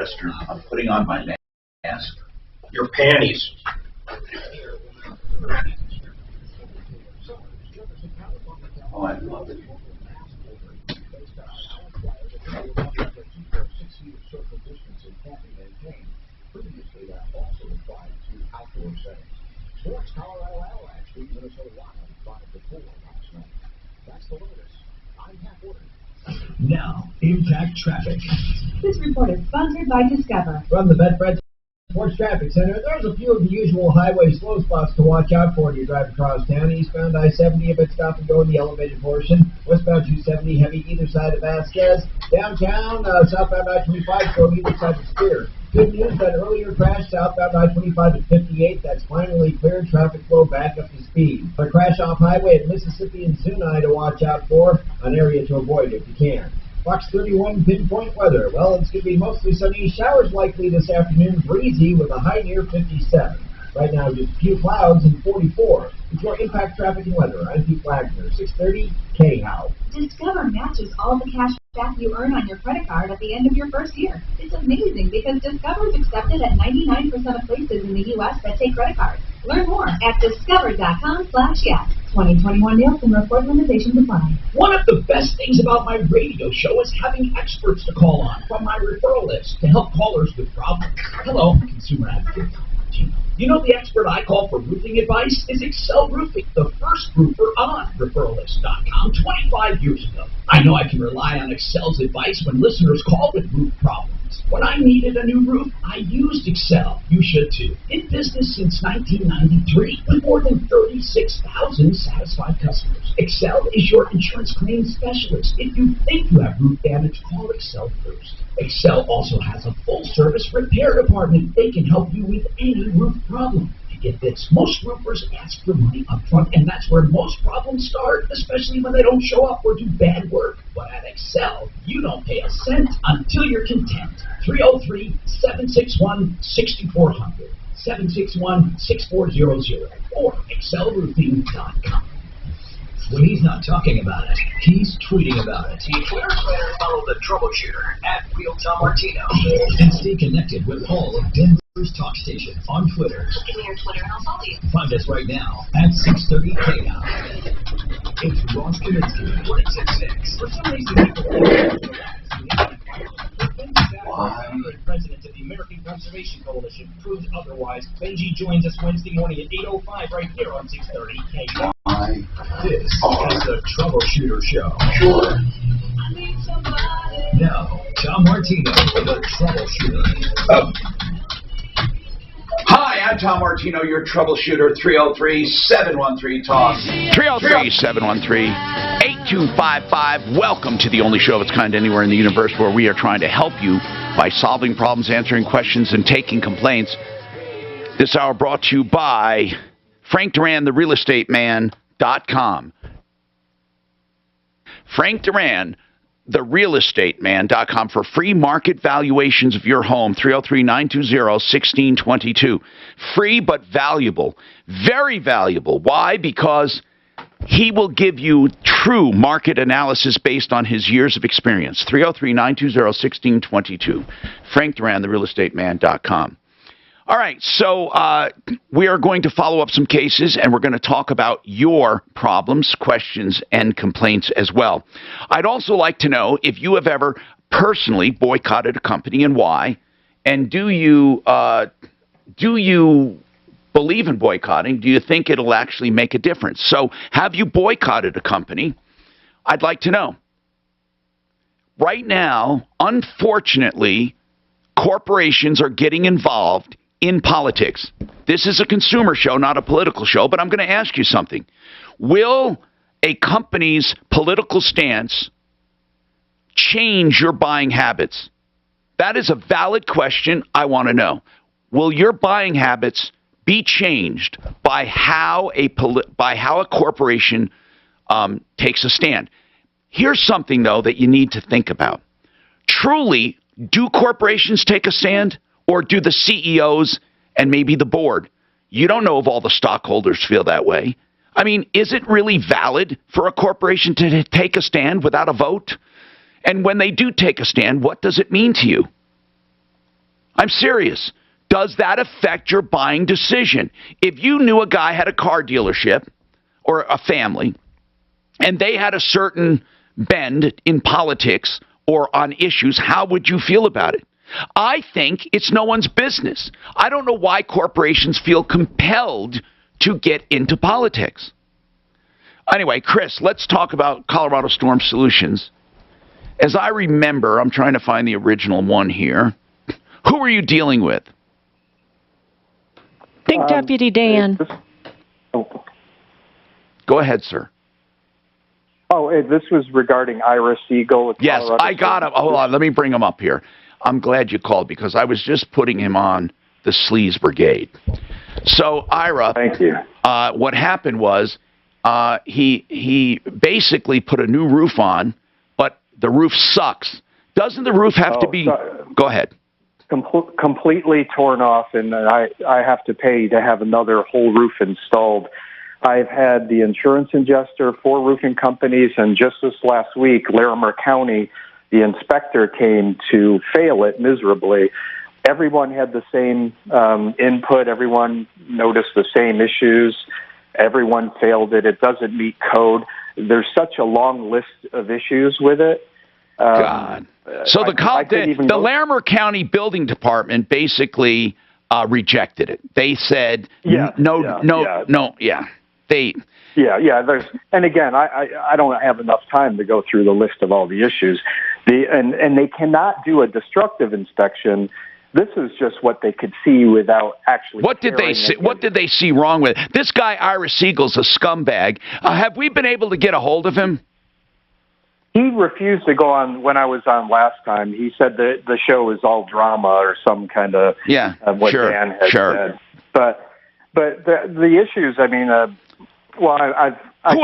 restroom. I'm putting on my mask. Your panties. Oh, I love it. Now, impact traffic. This report is sponsored by Discover. From the Bedford Sports Traffic Center, there's a few of the usual highway slow spots to watch out for when you drive across town. Eastbound I-70, if it's stop and go in the elevated portion. Westbound 270, heavy either side of Vasquez. Downtown, southbound I-25, slow either side of Spear. Good news, that earlier crash southbound I-25 at 58, that's finally cleared. Traffic flow back up to speed. A crash off highway at Mississippi and Zuni to watch out for, an area to avoid if you can. Fox 31 pinpoint weather. Well, it's going to be mostly sunny. Showers likely this afternoon. Breezy with a high near 57. Right now, just a few clouds and 44. It's your impact traffic and weather. I'm Pete Wagner, 630 K-How. Discover matches all the cash back you earn on your credit card at the end of your first year. It's amazing because Discover is accepted at 99% of places in the U.S. that take credit cards. Learn more at discover.com/yes. 2021 Nielsen report limitations apply. One of the best things about my radio show is having experts to call on from my referral list to help callers with problems. Hello, consumer advocate. You know the expert I call for roofing advice is Excel Roofing, the first roofer on referralist.com 25 years ago. I know I can rely on Excel's advice when listeners call with roof problems. When I needed a new roof, I used Excel. You should too. In business since 1993, with more than 36,000 satisfied customers. Excel is your insurance claims specialist. If you think you have roof damage, call Excel first. Excel also has a full-service repair department. They can help you with any roof problem. To get this, most roofers ask for money up front, and that's where most problems start, especially when they don't show up or do bad work. But at Excel, you don't pay a cent until you're content. 303-761-6400, 761-6400, or excelroofing.com. When he's not talking about it, he's tweeting about it. Twitter, follow the Troubleshooter at Real Tom Martino. And stay connected with all of Denver's talk station on Twitter. Give me your Twitter and I'll follow you. Find us right now at 630 KNOW. It's Ross Kaminsky. 4666. For some reason, Why? President of the American Conservation Coalition proved otherwise. Benji joins us Wednesday morning at 8:05 right here on 630 KNOW. Why? This is the Troubleshooter Show. Sure. Now, Tom Martino, the Troubleshooter. Hi, I'm Tom Martino, your troubleshooter. 303-713-TALK. 303-713-8255. Welcome to the only show of its kind anywhere in the universe where we are trying to help you by solving problems, answering questions, and taking complaints. This hour brought to you by Frank Duran, therealestateman.com. Frank Duran, therealestateman.com for free market valuations of your home. 303-920-1622. Free but valuable. Very valuable. Why? Because he will give you true market analysis based on his years of experience. 303-920-1622. Frank Duran, therealestateman.com. All right, so we are going to follow up some cases, and we're going to talk about your problems, questions, and complaints as well. I'd also like to know if you have ever personally boycotted a company and why, and do you believe in boycotting? Do you think it'll actually make a difference? So have you boycotted a company? I'd like to know. Right now, unfortunately, corporations are getting involved in politics. This is a consumer show, not a political show, but I'm going to ask you something. Will a company's political stance change your buying habits? That is a valid question. I want to know. Will your buying habits be changed by how a corporation takes a stand? Here's something, though, that you need to think about. Truly, do corporations take a stand, or do the CEOs and maybe the board? You don't know if all the stockholders feel that way. I mean, is it really valid for a corporation to take a stand without a vote? And when they do take a stand, what does it mean to you? I'm serious. Does that affect your buying decision? If you knew a guy had a car dealership or a family, and they had a certain bend in politics or on issues, how would you feel about it? I think it's no one's business. I don't know why corporations feel compelled to get into politics. Anyway, Chris, let's talk about Colorado Storm Solutions. As I remember, I'm trying to find the original one here. Who are you dealing with? Big Deputy Dan. Go ahead, sir. This was regarding Ira Siegel. With Yes, Colorado I got him. Hold on, let me bring him up here. I'm glad you called because I was just putting him on the Sleaze Brigade. So, Ira, Thank you. What happened was he basically put a new roof on, but the roof sucks. Doesn't the roof have to be... Go ahead. Completely torn off, and I have to pay to have another whole roof installed. I've had the insurance adjuster, 4 roofing companies, and just this last week, Larimer County, the inspector came to fail it miserably. Everyone had the same input. Everyone noticed the same issues. Everyone failed it. It doesn't meet code. There's such a long list of issues with it. God. So the Larimer County Building Department basically rejected it. They said Yeah. And again, I don't have enough time to go through the list of all the issues. And they cannot do a destructive inspection. This is just what they could see without actually. What did they see? What did they see wrong with it? This guy Ira Siegel's a scumbag. Have we been able to get a hold of him? He refused to go on when I was on last time. He said that the show is all drama or some kind of what Dan had said. But the issues. I mean, Who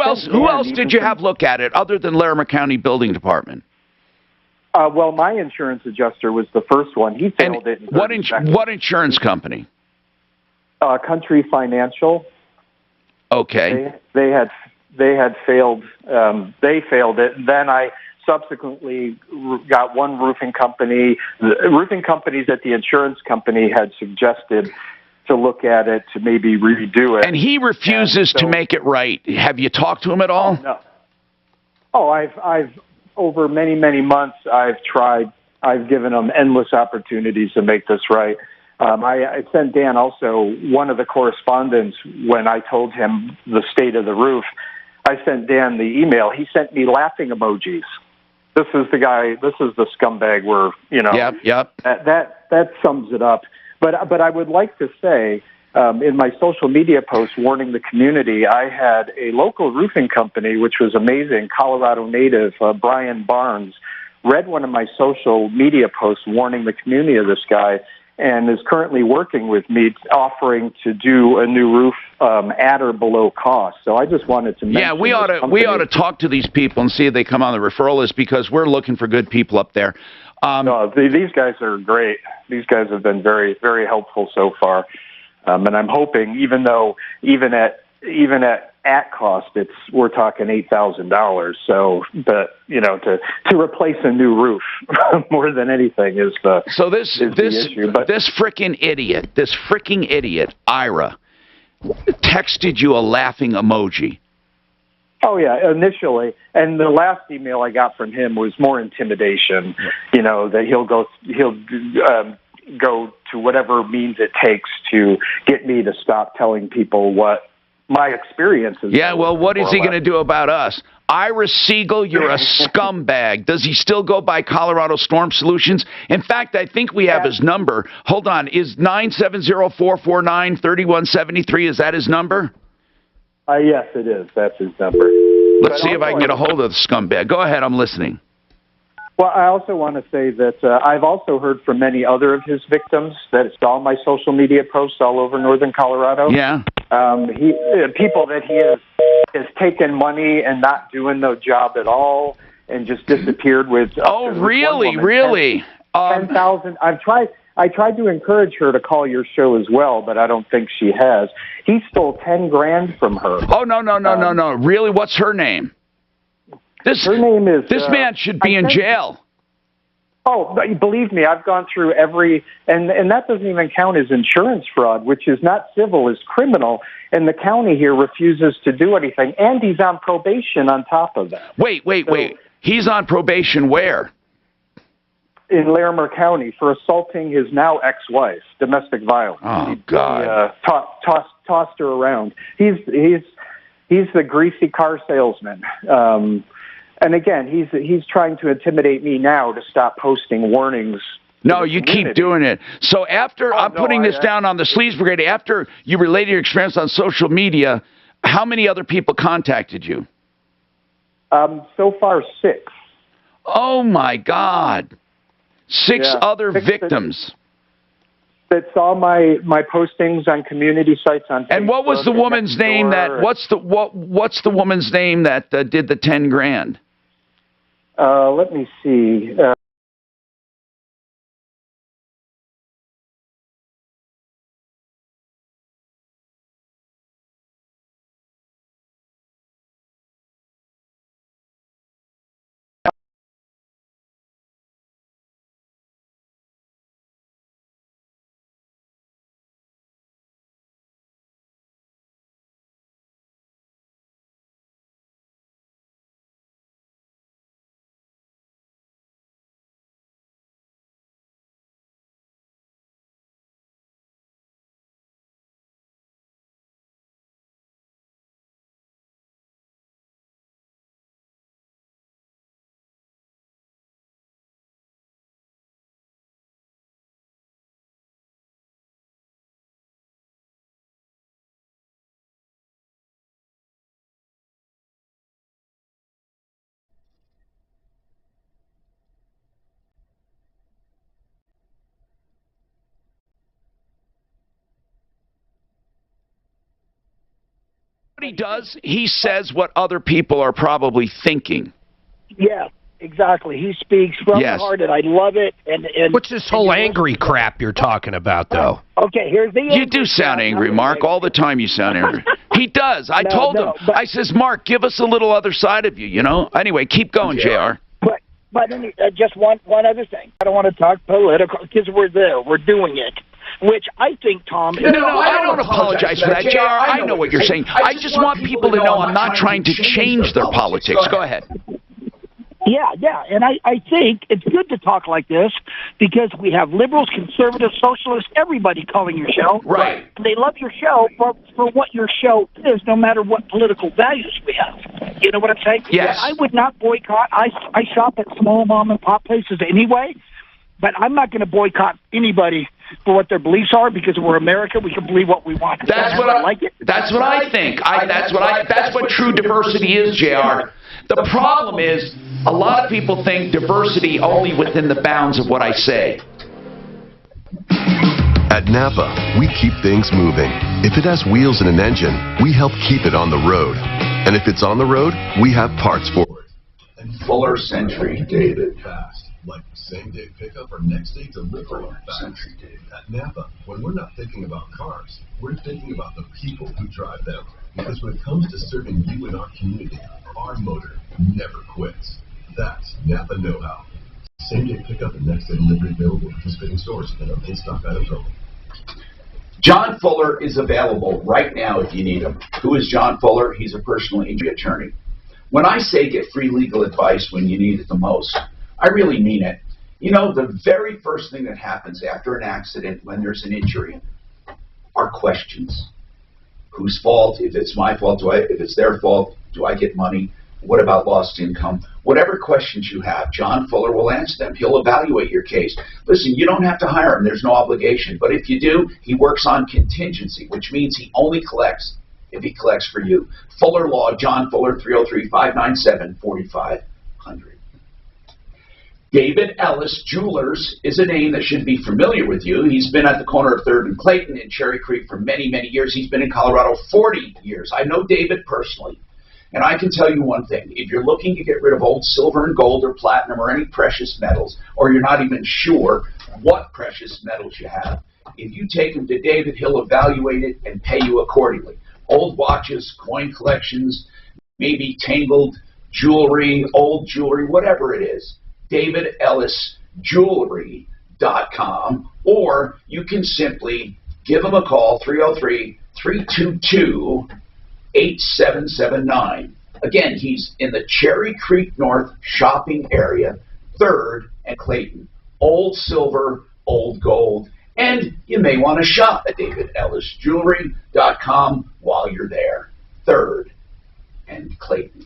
else did you have look at it other than Larimer County Building Department? Well, my insurance adjuster was the first one. He failed it. What insurance company? Country Financial. Okay. They had failed. They failed it. Then I subsequently got one roofing company. The roofing companies at the insurance company had suggested to look at it, to maybe redo it. And he refuses to make it right. Have you talked to him at all? No. I've over many, many months, I've tried. I've given him endless opportunities to make this right. I sent Dan also one of the correspondence when I told him the state of the roof. I sent Dan the email. He sent me laughing emojis. This is the guy. This is the scumbag. Where Yep. That sums it up. But I would like to say, in my social media post warning the community, I had a local roofing company, which was amazing, Colorado native, Brian Barnes, read one of my social media posts warning the community of this guy, and is currently working with me, offering to do a new roof at or below cost. So I just wanted to mention. Yeah, we ought to talk to these people and see if they come on the referral list, because we're looking for good people up there. No, these guys are great. These guys have been very, very helpful so far. And I'm hoping, even at cost, we're talking $8,000. So, but to replace a new roof more than anything is the issue. But this freaking idiot, Ira, texted you a laughing emoji. Oh yeah, initially, and the last email I got from him was more intimidation. That he'll go to whatever means it takes to get me to stop telling people what my experience is. Yeah, well, what is he going to do about us? Ira Siegel, you're a scumbag. Does he still go by Colorado Storm Solutions? In fact, I think we have his number. Hold on. Is 970-449-3173, is that his number? Yes, it is. That's his number. Let's see if I can get a hold of the scumbag. Go ahead. I'm listening. Well, I also want to say that I've also heard from many other of his victims that saw my social media posts all over northern Colorado. Yeah. People that he has taken money and not doing the job at all and just disappeared with. Really? 10,000. I tried to encourage her to call your show as well, but I don't think she has. He stole $10,000 from her. Oh, no. Really? What's her name? Her name is... This man should be in jail. Oh, believe me, I've gone through every, and that doesn't even count as insurance fraud, which is not civil, is criminal, and the county here refuses to do anything, and he's on probation on top of that. Wait. He's on probation where? In Larimer County for assaulting his now ex-wife, domestic violence. Oh, God. He tossed her around. He's the greasy car salesman. And again, he's trying to intimidate me now to stop posting warnings. No, you keep doing it. So after I'm putting this down on the Sleaze Brigade, after you related your experience on social media, how many other people contacted you? So far, 6. Oh, my God. 6 other victims. That saw my postings on community sites on Facebook. And what was the woman's name that? What's the woman's name that did the 10 grand? Let me see. What he does, he says what other people are probably thinking. Yeah, exactly. He speaks from the heart, and I love it. And what's this whole angry crap you're talking about, though? Okay, here's the You do sound angry, Mark. All the time you sound angry. He does. I told him. I says, Mark, give us a little other side of you, you know? Anyway, keep going, JR. But just one other thing. I don't want to talk political because we're there. We're doing it. Which I think, Tom... No, I don't apologize for that, JR. I know what you're saying. I just want people to know I'm not trying to change their politics. Go ahead. Yeah, and I think it's good to talk like this because we have liberals, conservatives, socialists, everybody calling your show. Right. They love your show for what your show is, no matter what political values we have. You know what I'm saying? Yes. I would not boycott. I shop at small mom and pop places anyway, but I'm not going to boycott anybody for what their beliefs are because we're America. We can believe what we want. That's what I like. That's what I think. That's what true diversity is, JR. The problem is a lot of people think diversity only within the bounds of what I say. At Napa, we keep things moving. If it has wheels and an engine, we help keep it on the road. And if it's on the road, we have parts for it. And Fuller Century, David. Fast, like same-day pickup or next-day delivery. Century, David. At Napa, when we're not thinking about cars, we're thinking about the people who drive them. Because when it comes to serving you and our community, our motor never quits. That's Napa know-how. Same-day pickup and next-day delivery available at participating stores and on in-stock items only. John Fuller is available right now if you need him. Who is John Fuller? He's a personal injury attorney. When I say get free legal advice when you need it the most, I really mean it. You know, the very first thing that happens after an accident when there's an injury are questions. Whose fault? If it's my fault, if it's their fault, do I get money? What about lost income? Whatever questions you have, John Fuller will answer them. He'll evaluate your case. Listen, you don't have to hire him. There's no obligation. But if you do, he works on contingency, which means he only collects if he collects for you. Fuller Law, John Fuller, 303-597-4500. David Ellis Jewelers is a name that should be familiar with you. He's been at the corner of 3rd and Clayton in Cherry Creek for many, many years. He's been in Colorado 40 years. I know David personally. And I can tell you one thing. If you're looking to get rid of old silver and gold or platinum or any precious metals, or you're not even sure what precious metals you have, if you take them to David, he'll evaluate it and pay you accordingly. Old watches, coin collections, maybe tangled jewelry, old jewelry, whatever it is. David Ellis jewelry.com, or you can simply give them a call, 303-322-8779. Again, he's in the Cherry Creek North shopping area, 3rd and Clayton. Old silver, old gold. And you may want to shop at davidellisjewelry.com while you're there. 3rd and Clayton.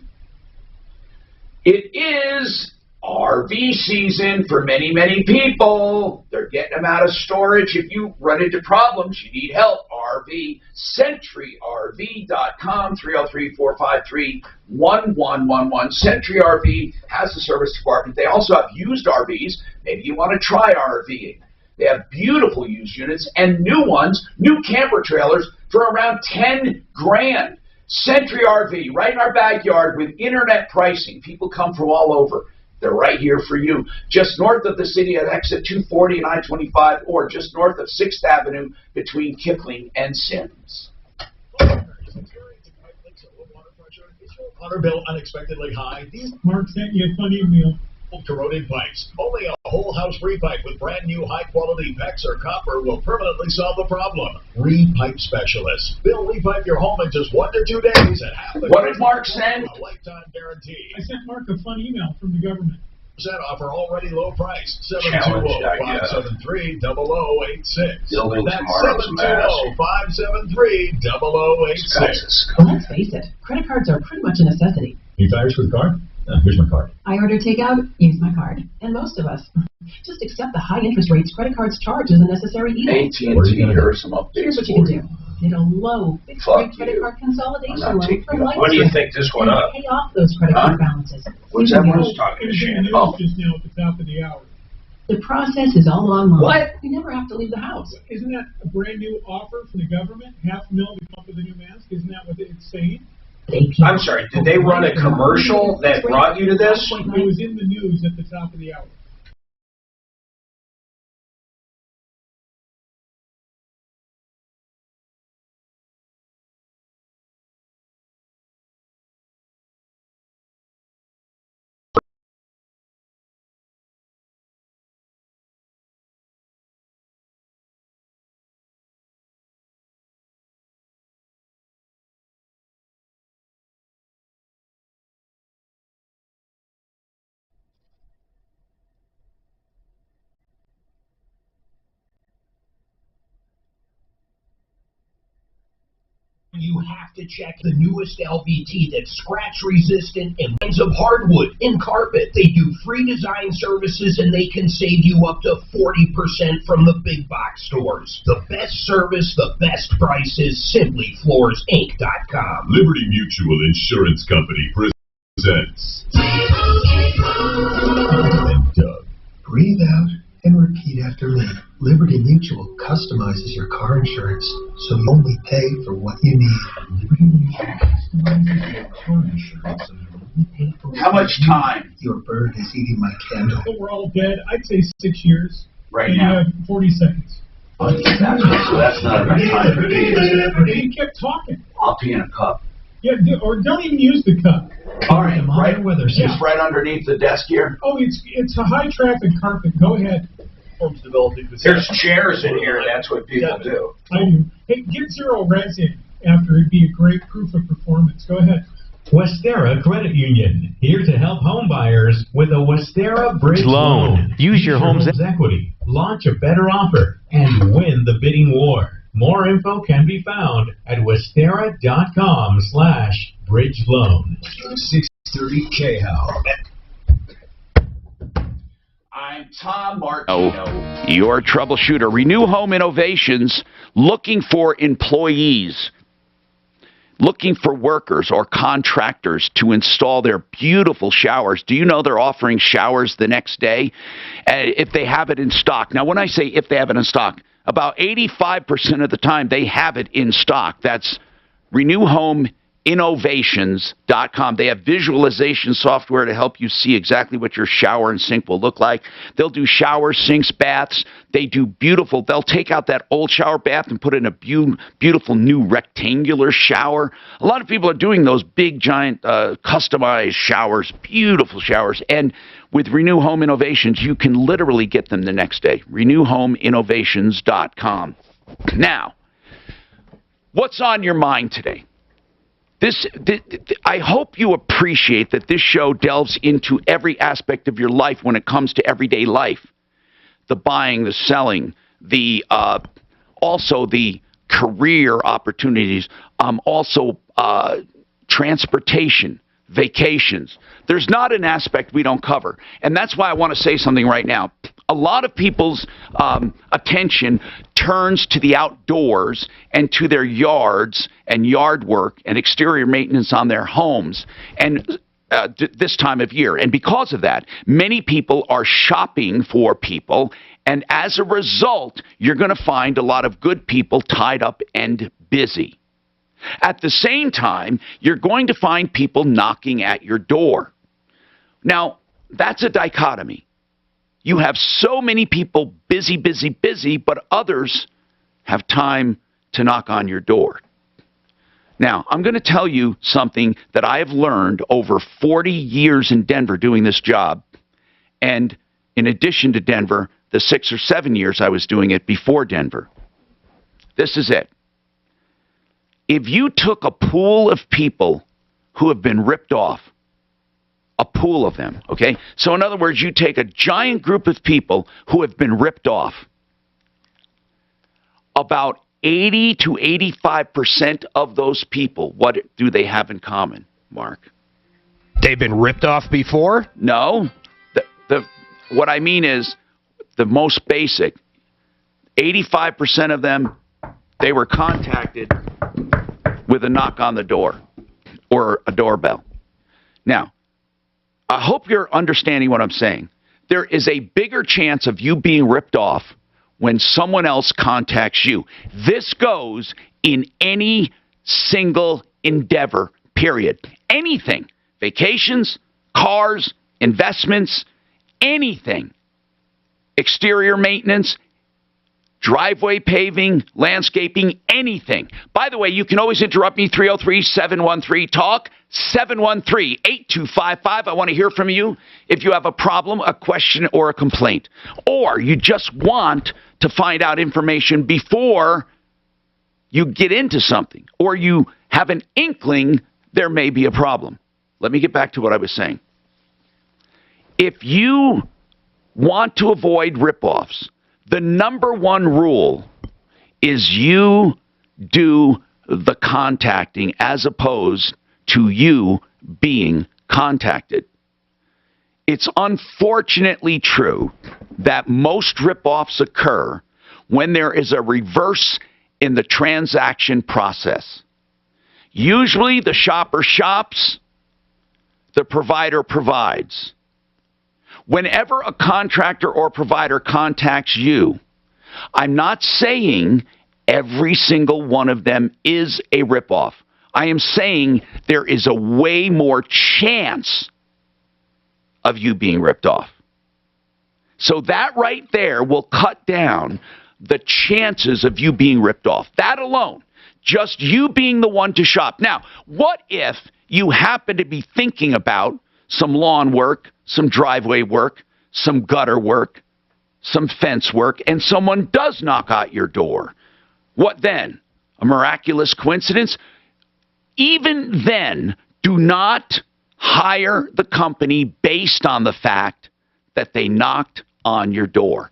It is RV season for many, many people. They're getting them out of storage. If you run into problems, you need help, RV. SentryRV.com, 303-453-1111. Sentry RV has a service department. They also have used RVs. Maybe you want to try RVing. They have beautiful used units and new ones, new camper trailers for around 10 grand. Sentry RV, right in our backyard with internet pricing. People come from all over. They're right here for you. Just north of the city at exit 240 and I-25, or just north of 6th Avenue between Kipling and Sims. Water bill unexpectedly high. These Mark sent you a funny email. corroded pipes. Only a whole house repipe with brand new high quality PEX or copper will permanently solve the problem. Repipe specialists. They'll repipe your home in just 1 to 2 days at half the What did Mark send? A lifetime guarantee. I sent Mark a fun email from the government. Set offer already low price. Challenge, 720-573-0086. Building That's tomorrow's mask. 720-573-0086. Well, let's face it, credit cards are pretty much a necessity. Need tires for the car? Here's my card. I order takeout, use my card. And most of us just accept the high interest rates credit cards charge as a necessary evil. AT&T, here are some updates. Here's what you can do. Get a low fixed rate credit card consolidation loan from Light. What do you think this went up? Pay off those credit card balances. What's that one? Talking to It was in the Shannon. news just now at the top of the hour. The process is all online. What? You never have to leave the house. Isn't that a brand new offer from the government? $500,000 to come up with a new mask? Isn't that what it's saying? I'm sorry, did they run a commercial that brought you to this? It was in the news at the top of the hour. You have to check the newest LVT that's scratch resistant and lines of hardwood and carpet. They do free design services and they can save you up to 40% from the big box stores. The best service, the best prices, simplyfloorsinc.com. Liberty Mutual Insurance Company presents. And Doug. Breathe out and repeat after me. Liberty Mutual customizes your car insurance so you only pay for what you need. Liberty Mutual customizes your car insurance so you only pay for what How much time? Your bird is eating my candle. But we're all dead. I'd say 6 years. Right and now. you have 40 seconds. So that's not enough time for me. You kept talking. I'll pee in a cup. Yeah, or don't even use the cup. All right, right, weather just right underneath the desk here. Oh, it's a high traffic carpet. Go ahead. There's chairs in here, that's what people do. I do. Hey, get zero res in after. It'd be a great proof of performance. Go ahead. Westera Credit Union, here to help home buyers with a Westera Bridge Loan. Use your home's equity, launch a better offer, and win the bidding war. More info can be found at westera.com/bridge loan. 630 KHOW. I'm Tom Martino. Your troubleshooter. Renew Home Innovations, looking for employees, looking for workers or contractors to install their beautiful showers. Do you know they're offering showers the next day if they have it in stock? Now, when I say if they have it in stock, about 85% of the time they have it in stock. That's renewhomeinnovations.com. They have visualization software to help you see exactly what your shower and sink will look like. They'll do showers, sinks, baths. They do beautiful. They'll take out that old shower bath and put in a beautiful new rectangular shower. A lot of people are doing those big, giant, customized showers, beautiful showers. And With Renew Home Innovations, you can literally get them the next day. RenewHomeInnovations.com. Now, what's on your mind today? I hope you appreciate that this show delves into every aspect of your life when it comes to everyday life. The buying, the selling, also the career opportunities, also transportation, vacations. There's not an aspect we don't cover. And that's why I want to say something right now. A lot of people's attention turns to the outdoors and to their yards and yard work and exterior maintenance on their homes and this time of year. And because of that, many people are shopping for people. And as a result, you're going to find a lot of good people tied up and busy. At the same time, you're going to find people knocking at your door. Now, that's a dichotomy. You have so many people busy, but others have time to knock on your door. Now, I'm going to tell you something that I have learned over 40 years in Denver doing this job. And in addition to Denver, the 6 or 7 years I was doing it before Denver. This is it. If you took a pool of people who have been ripped off, a pool of them, okay? So in other words, you take a giant group of people who have been ripped off. About 80 to 85% of those people, what do they have in common, Mark? They've been ripped off before? No. What I mean is the most basic. 85% of them, they were contacted with a knock on the door or a doorbell. Now, I hope you're understanding what I'm saying. There is a bigger chance of you being ripped off when someone else contacts you. This goes in any single endeavor, period. Anything. Vacations, cars, investments, anything. Exterior maintenance, driveway paving, landscaping, anything. By the way, you can always interrupt me, 303-713-TALK, 713-8255. I want to hear from you if you have a problem, a question, or a complaint. Or you just want to find out information before you get into something. Or you have an inkling there may be a problem. Let me get back to what I was saying. If you want to avoid ripoffs, the number one rule is you do the contacting as opposed to you being contacted. It's unfortunately true that most ripoffs occur when there is a reverse in the transaction process. Usually the shopper shops, the provider provides. Whenever a contractor or provider contacts you, I'm not saying every single one of them is a ripoff. I am saying there is a way more chance of you being ripped off. So that right there will cut down the chances of you being ripped off. That alone, just you being the one to shop. Now, what if you happen to be thinking about some lawn work, some driveway work, some gutter work, some fence work, and someone does knock at your door? What then? A miraculous coincidence? Even then, do not hire the company based on the fact that they knocked on your door.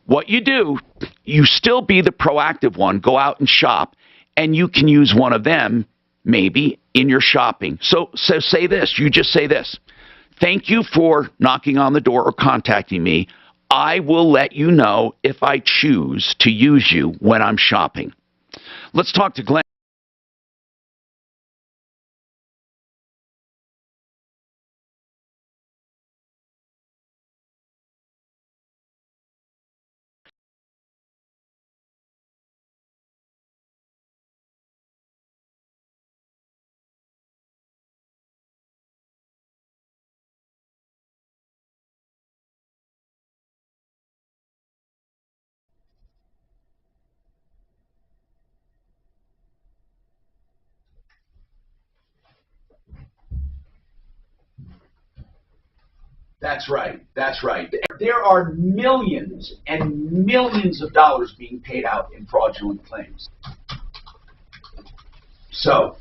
What you do, you still be the proactive one. Go out and shop, and you can use one of them maybe in your shopping. So say this. You just say this. Thank you for knocking on the door or contacting me. I will let you know if I choose to use you when I'm shopping. Let's talk to Glenn. That's right. That's right. There are millions and millions of dollars being paid out in fraudulent claims. So,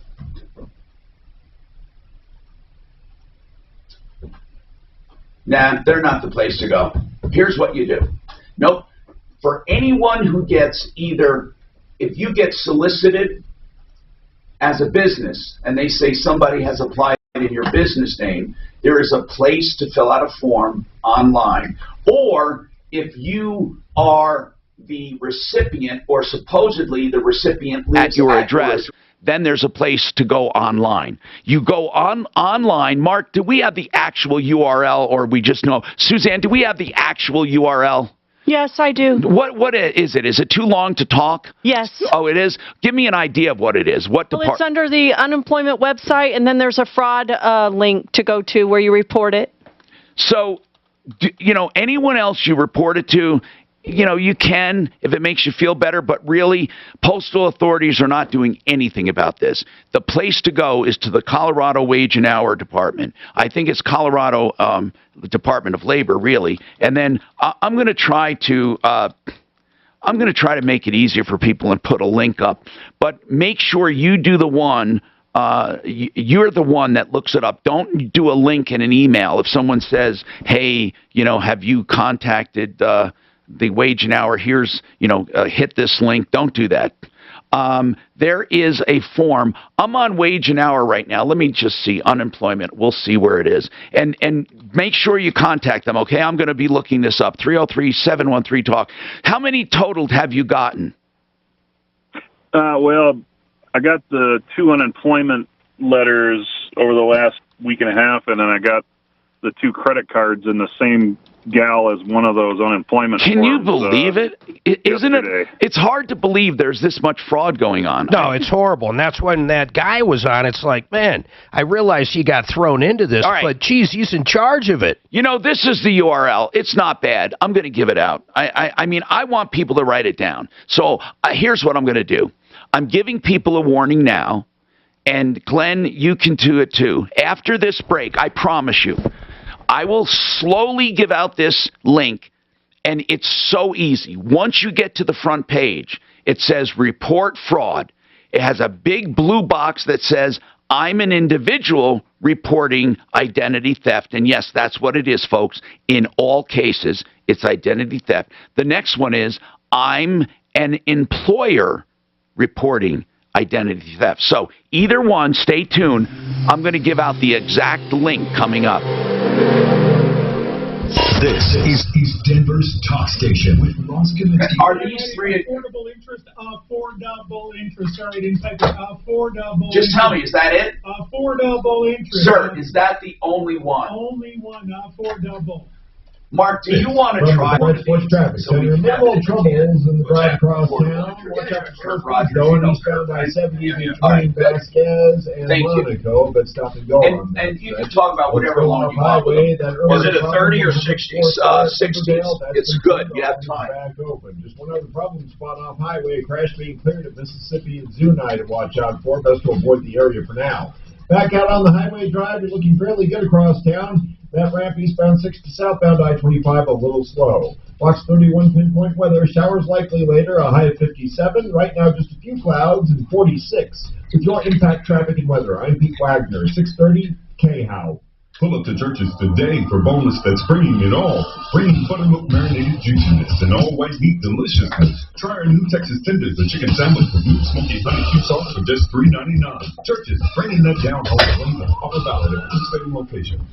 nah, they're not the place to go. Here's what you do. Nope. For anyone who gets either, if you get solicited as a business and they say somebody has applied in your business name, there is a place to fill out a form online. Or if you are the recipient, or supposedly the recipient lives at your address, then there's a place to go online. You go online. Mark, do we have the actual URL, or we just know? Suzanne, do we have the actual URL? Yes, I do. What is it? Is it too long to talk? Yes. Oh, it is? Give me an idea of what it is. Well, it's under the unemployment website, and then there's a fraud link to go to where you report it. So, anyone else you report it to, you can, if it makes you feel better, but really, postal authorities are not doing anything about this. The place to go is to the Colorado Wage and Hour Department. I think it's Colorado Department of Labor, really. And then I'm going to try to make it easier for people and put a link up. But make sure you do the one. You're the one that looks it up. Don't do a link in an email. If someone says, "Hey, have you contacted the Wage and Hour, here's, hit this link," don't do that. There is a form. I'm on Wage and Hour right now. Let me just see unemployment. We'll see where it is. And make sure you contact them, okay? I'm going to be looking this up. 303-713-TALK. How many total have you gotten? Well, I got the 2 unemployment letters over the last week and a half, and then I got the 2 credit cards in the same gal as one of those unemployment Can forms, you believe it? Isn't yesterday. it? It's hard to believe there's this much fraud going on. No, it's horrible. And that's when that guy was on. It's like, man, I realized he got thrown into this, but geez, he's in charge of it. This is the URL. It's not bad. I'm going to give it out. I mean, I want people to write it down. So here's what I'm going to do. I'm giving people a warning now. And Glenn, you can do it too. After this break, I promise you, I will slowly give out this link, and it's so easy. Once you get to the front page, it says report fraud. It has a big blue box that says, I'm an individual reporting identity theft. And yes, that's what it is, folks. In all cases, it's identity theft. The next one is, I'm an employer reporting identity theft. So either one, stay tuned. I'm going to give out the exact link coming up. This is Denver's talk station with Ross Kaminsky. Are these 3 affordable interest? Affordable interest. Sorry, I didn't type it. Affordable. Just tell me, is that it? Affordable interest. Sir, is that the only one? Only one. Affordable. Mark, do you want to try? Watch traffic. So minimal troubles in the drive across town. Watch out for surface going eastbound I-70 between Vasquez and Monaco, but stop and go. And you can talk about whatever long you want. Was it a 30 or 60? 60. It's good. You have time. Back open. Just one other problem spot off highway. Crash being cleared at Mississippi and Zuni to watch out for. Best to avoid the area for now. Back out on the highway drive, you're looking fairly good across town. That ramp eastbound 6 to southbound I-25 a little slow. Watch 31 pinpoint weather. Showers likely later, a high of 57. Right now, just a few clouds and 46. With your impact traffic and weather, I'm Pete Wagner, 630 K-How. Pull up to Church's today for boneless that's bringing it all. Bringing buttermilk marinated juiciness and all white meat deliciousness. Try our new Texas tenders, the chicken sandwich with new smoky honey sauce for just $3.99. Church's bringing that down home clean and all valid at participating locations.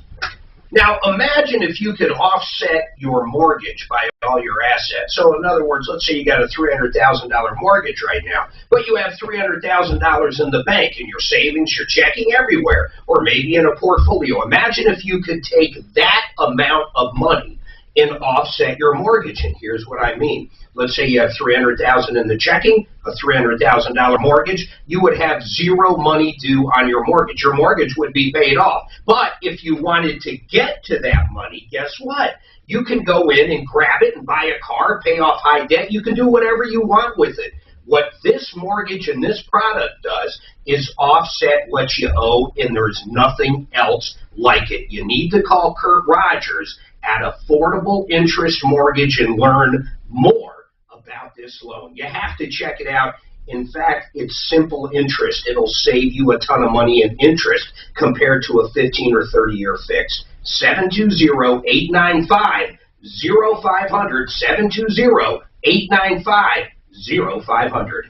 Now, imagine if you could offset your mortgage by all your assets. So, in other words, let's say you got a $300,000 mortgage right now, but you have $300,000 in the bank and your savings, your checking everywhere, or maybe in a portfolio. Imagine if you could take that amount of money and offset your mortgage. And here's what I mean. Let's say you have $300,000 in the checking, a $300,000 mortgage. You would have zero money due on your mortgage. Your mortgage would be paid off. But if you wanted to get to that money, guess what? You can go in and grab it and buy a car, pay off high debt. You can do whatever you want with it. What this mortgage and this product does is offset what you owe, and there's nothing else like it. You need to call Kurt Rogers at Affordable Interest Mortgage and learn more about this loan. You have to check it out. In fact, it's simple interest. It'll save you a ton of money in interest compared to a 15 or 30-year fix. 720-895-0500, 720-895-0500.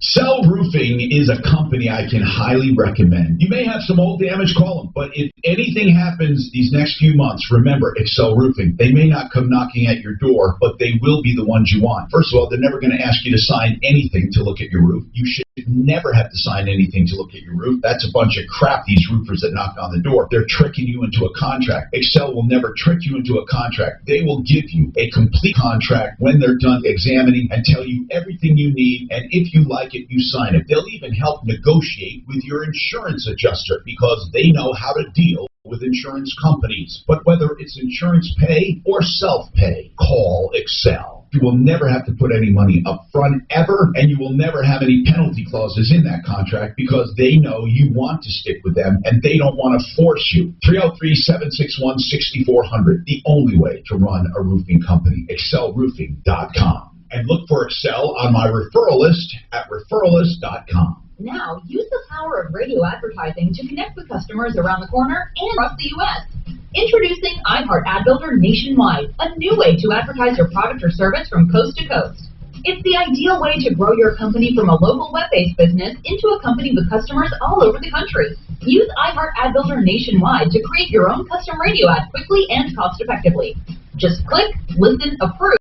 Excel Roofing is a company I can highly recommend. You may have some old damage, call them, but if anything happens these next few months, remember Excel Roofing. They may not come knocking at your door, but they will be the ones you want. First of all, they're never going to ask you to sign anything to look at your roof. You should never have to sign anything to look at your roof. That's a bunch of crap, these roofers that knock on the door. They're tricking you into a contract. Excel will never trick you into a contract. They will give you a complete contract when they're done examining and tell you everything you need, and if you like it, you sign it. They'll even help negotiate with your insurance adjuster because they know how to deal with insurance companies. But whether it's insurance pay or self-pay, call Excel. You will never have to put any money up front ever, and you will never have any penalty clauses in that contract because they know you want to stick with them and they don't want to force you. 303-761-6400, the only way to run a roofing company. ExcelRoofing.com. And look for Excel on my referral list at referralist.com. Now, use the power of radio advertising to connect with customers around the corner and across the U.S. Introducing iHeart Ad Builder nationwide, a new way to advertise your product or service from coast to coast. It's the ideal way to grow your company from a local web-based business into a company with customers all over the country. Use iHeart Ad Builder nationwide to create your own custom radio ad quickly and cost-effectively. Just click, listen, approve,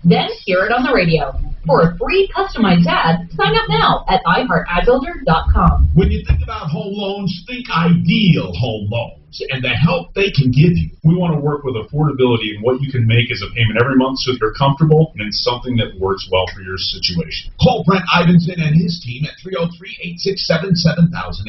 then hear it on the radio. For a free customized ad, sign up now at iHeartAdBuilder.com. When you think about home loans, think Ideal Home Loans and the help they can give you. We want to work with affordability and what you can make as a payment every month so that you're comfortable and it's something that works well for your situation. Call Brent Ivinson and his team at 303-867-7000,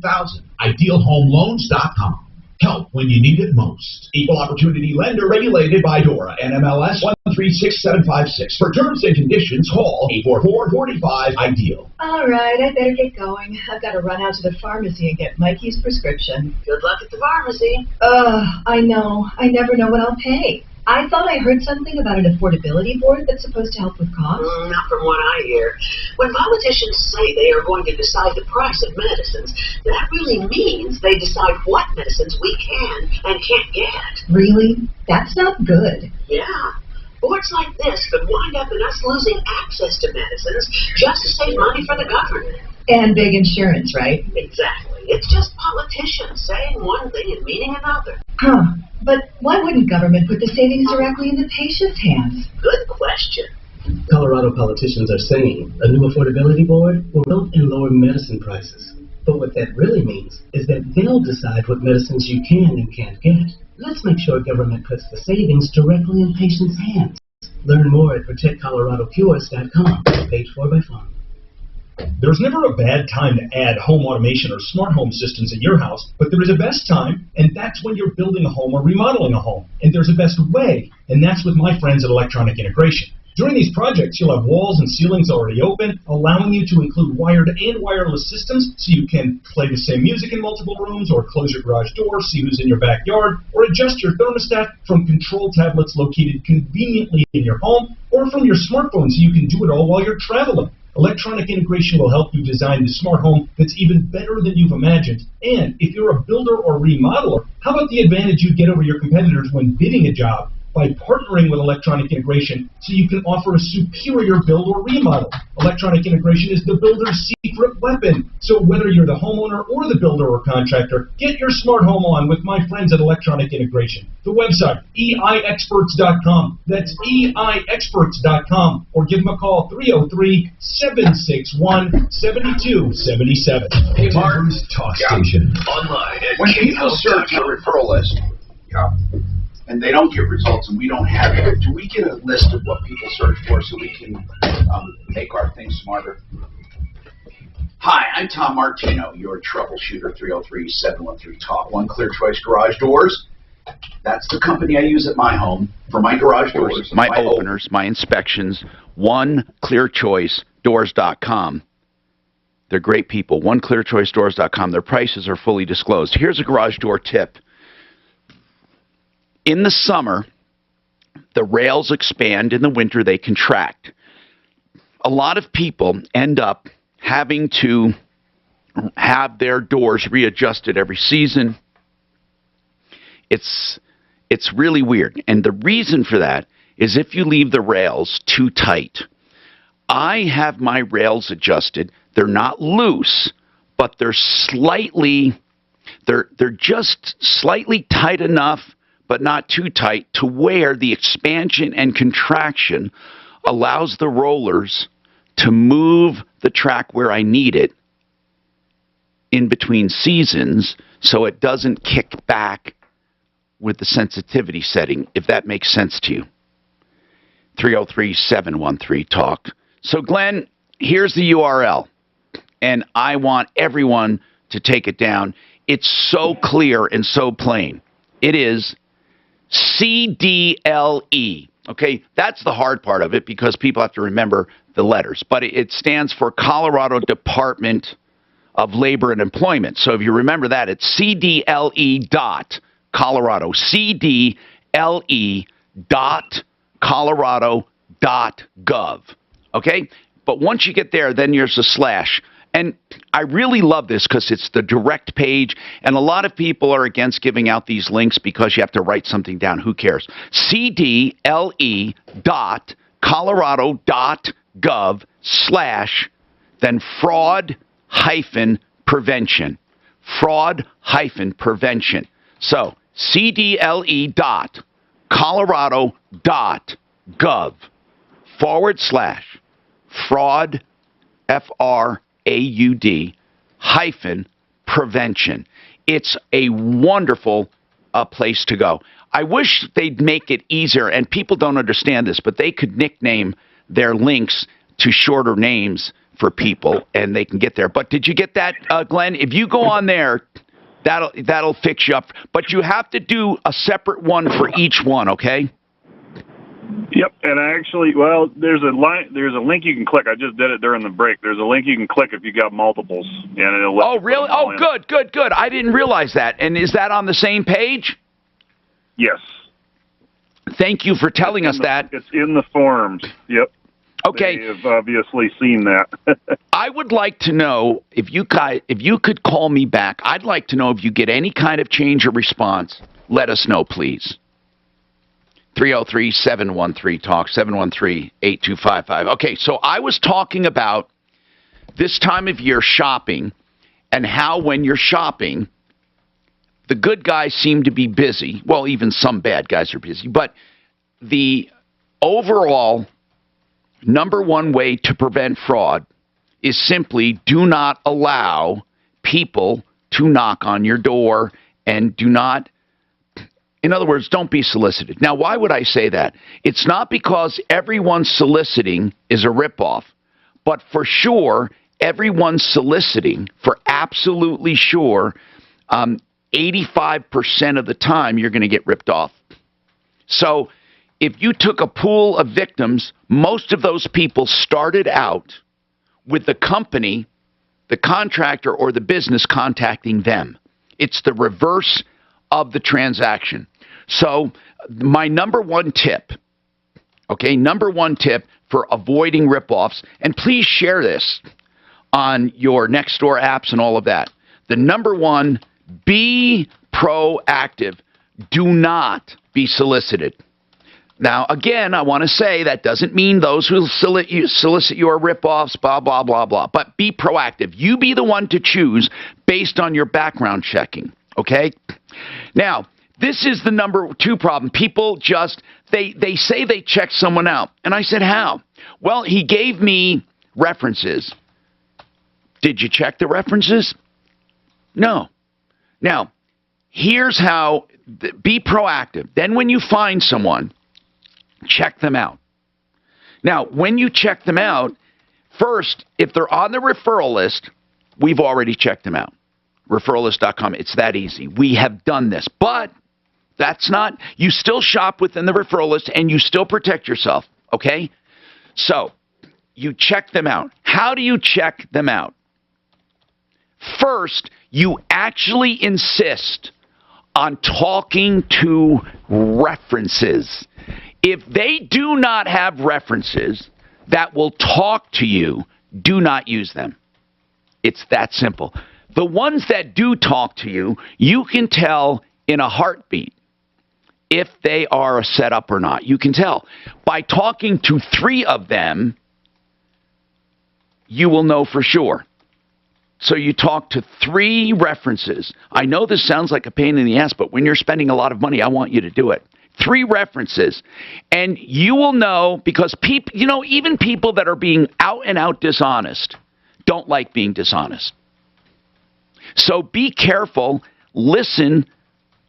867-7000, IdealHomeLoans.com. Help when you need it most. Equal Opportunity Lender, regulated by DORA, NMLS 136756. For terms and conditions, call 844-45-IDEAL. All right, I better get going. I've got to run out to the pharmacy and get Mikey's prescription. Good luck at the pharmacy. I know. I never know what I'll pay. I thought I heard something about an affordability board that's supposed to help with costs. Not from what I hear. When politicians say they are going to decide the price of medicines, that really means they decide what medicines we can and can't get. Really? That's not good. Yeah. Boards like this could wind up in us losing access to medicines just to save money for the government. And big insurance, right? Exactly. It's just politicians saying one thing and meaning another. Huh. But why wouldn't government put the savings directly in the patient's hands? Good question. Colorado politicians are saying a new affordability board will help in lower medicine prices. But what that really means is that they'll decide what medicines you can and can't get. Let's make sure government puts the savings directly in patients' hands. Learn more at ProtectColoradoCures.com, paid for by Farm. There's never a bad time to add home automation or smart home systems at your house, but there is a best time, and that's when you're building a home or remodeling a home. And there's a best way, and that's with my friends at Electronic Integration. During these projects, you'll have walls and ceilings already open, allowing you to include wired and wireless systems so you can play the same music in multiple rooms, or close your garage door, see who's in your backyard, or adjust your thermostat from control tablets located conveniently in your home, or from your smartphone so you can do it all while you're traveling. Electronic Integration will help you design the smart home that's even better than you've imagined. And if you're a builder or remodeler, how about the advantage you get over your competitors when bidding a job by partnering with Electronic Integration so you can offer a superior build or remodel? Electronic Integration is the builder's secret weapon. So whether you're the homeowner or the builder or contractor, get your smart home on with my friends at Electronic Integration. The website, eiexperts.com. That's eiexperts.com. Or give them a call, 303-761-7277. Hey, Martin's Talk Station. Online at when people search a referral list, and they don't get results, and we don't have it, do we get a list of what people search for so we can make our things smarter? Hi, I'm Tom Martino, your troubleshooter, 303-713-TALK. One Clear Choice Garage Doors. That's the company I use at my home for my garage doors, my openers, my inspections. OneClearChoiceDoors.com. They're great people. OneClearChoiceDoors.com. Their prices are fully disclosed. Here's a garage door tip. In the summer, the rails expand. In the winter, they contract. A lot of people end up having to have their doors readjusted every season. It's really weird. And the reason for that is if you leave the rails too tight. I have my rails adjusted. They're not loose, but they're just slightly tight enough, but not too tight, to where the expansion and contraction allows the rollers to move the track where I need it in between seasons, so it doesn't kick back with the sensitivity setting, if that makes sense to you. 303-713-TALK. So, Glenn, here's the URL, and I want everyone to take it down. It's so clear and so plain. It is CDLE. Okay, that's the hard part of it because people have to remember the letters. But it stands for Colorado Department of Labor and Employment. So if you remember that, it's CDLE.Colorado. CDLE.Colorado.gov. Okay? But once you get there, then there's a slash. And I really love this because it's the direct page, and a lot of people are against giving out these links because you have to write something down. Who cares? CDLE.Colorado.gov/ then fraud-prevention. Fraud-prevention. So, CDLE.Colorado.gov / fraud, FRAUD-prevention. It's a wonderful place to go. I wish they'd make it easier, and people don't understand this, but they could nickname their links to shorter names for people, and they can get there. But did you get that, Glenn? If you go on there, that'll fix you up. But you have to do a separate one for each one, okay? Yep, and actually, well, there's a link you can click. I just did it during the break. There's a link you can click if you got multiples, and it'll. Oh, really? Oh, good. I didn't realize that. And is that on the same page? Yes. Thank you for telling us that. It's in the forms. Yep. Okay. They have obviously seen that. I would like to know if you could call me back. I'd like to know if you get any kind of change or response. Let us know, please. 303-713-TALK, 713-8255. Okay, so I was talking about this time of year shopping and how when you're shopping, the good guys seem to be busy. Well, even some bad guys are busy. But the overall number one way to prevent fraud is simply do not allow people to knock on your door and do not. In other words, don't be solicited. Now, why would I say that? It's not because everyone soliciting is a ripoff, but for sure, everyone soliciting, for absolutely sure, 85% of the time you're going to get ripped off. So if you took a pool of victims, most of those people started out with the company, the contractor, or the business contacting them. It's the reverse of the transaction. So my number one tip for avoiding ripoffs, and please share this on your Nextdoor apps and all of that. The number one, be proactive. Do not be solicited. Now, again, I want to say that doesn't mean those who solicit you are ripoffs, blah, blah, blah, blah. But be proactive. You be the one to choose based on your background checking. Okay? Now, this is the number two problem. People just, they say they checked someone out. And I said, how? Well, he gave me references. Did you check the references? No. Now, here's how, be proactive. Then when you find someone, check them out. Now, when you check them out, first, if they're on the referral list, we've already checked them out. Referrallist.com. It's that easy. We have done this. But That's not, you still shop within the referral list and you still protect yourself, okay? So, you check them out. How do you check them out? First, you actually insist on talking to references. If they do not have references that will talk to you, do not use them. It's that simple. The ones that do talk to you, you can tell in a heartbeat if they are a setup or not. You can tell. By talking to 3 of them, you will know for sure. So you talk to 3 references. I know this sounds like a pain in the ass, but when you're spending a lot of money, I want you to do it. 3 references. And you will know, because people, even people that are being out and out dishonest don't like being dishonest. So be careful, listen,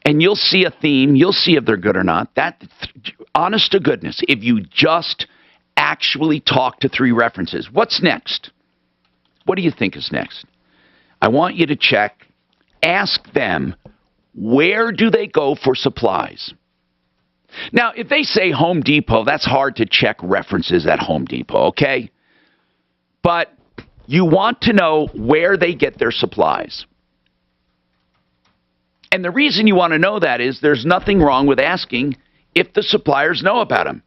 and you'll see a theme. You'll see if they're good or not. That, honest to goodness, if you just actually talk to 3 references. What's next? What do you think is next? I want you to check, ask them, where do they go for supplies? Now, if they say Home Depot, that's hard to check references at Home Depot, okay? But you want to know where they get their supplies. And the reason you want to know that is there's nothing wrong with asking if the suppliers know about them.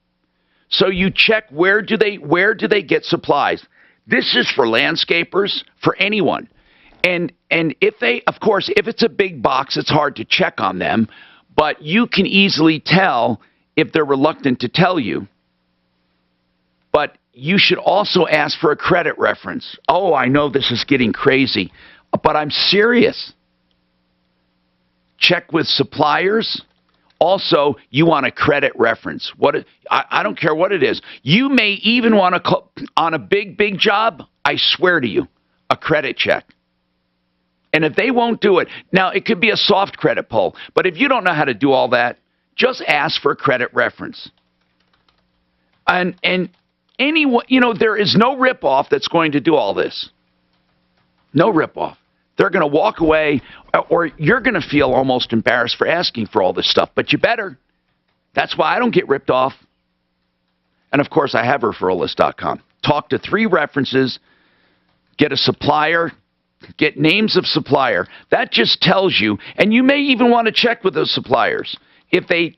So you check where do they get supplies. This is for landscapers, for anyone. And if they, of course, if it's a big box, it's hard to check on them, but you can easily tell if they're reluctant to tell you. But you should also ask for a credit reference. Oh, I know this is getting crazy, but I'm serious. Check with suppliers. Also, you want a credit reference. I don't care what it is. You may even want to, on a big job, I swear to you, a credit check. And if they won't do it, now it could be a soft credit pull, but if you don't know how to do all that, just ask for a credit reference. And anyone, there is no ripoff that's going to do all this. No ripoff. They're going to walk away, or you're going to feel almost embarrassed for asking for all this stuff, but you better. That's why I don't get ripped off. And of course, I have referralist.com. Talk to 3 references, get a supplier, get names of supplier. That just tells you, and you may even want to check with those suppliers. If they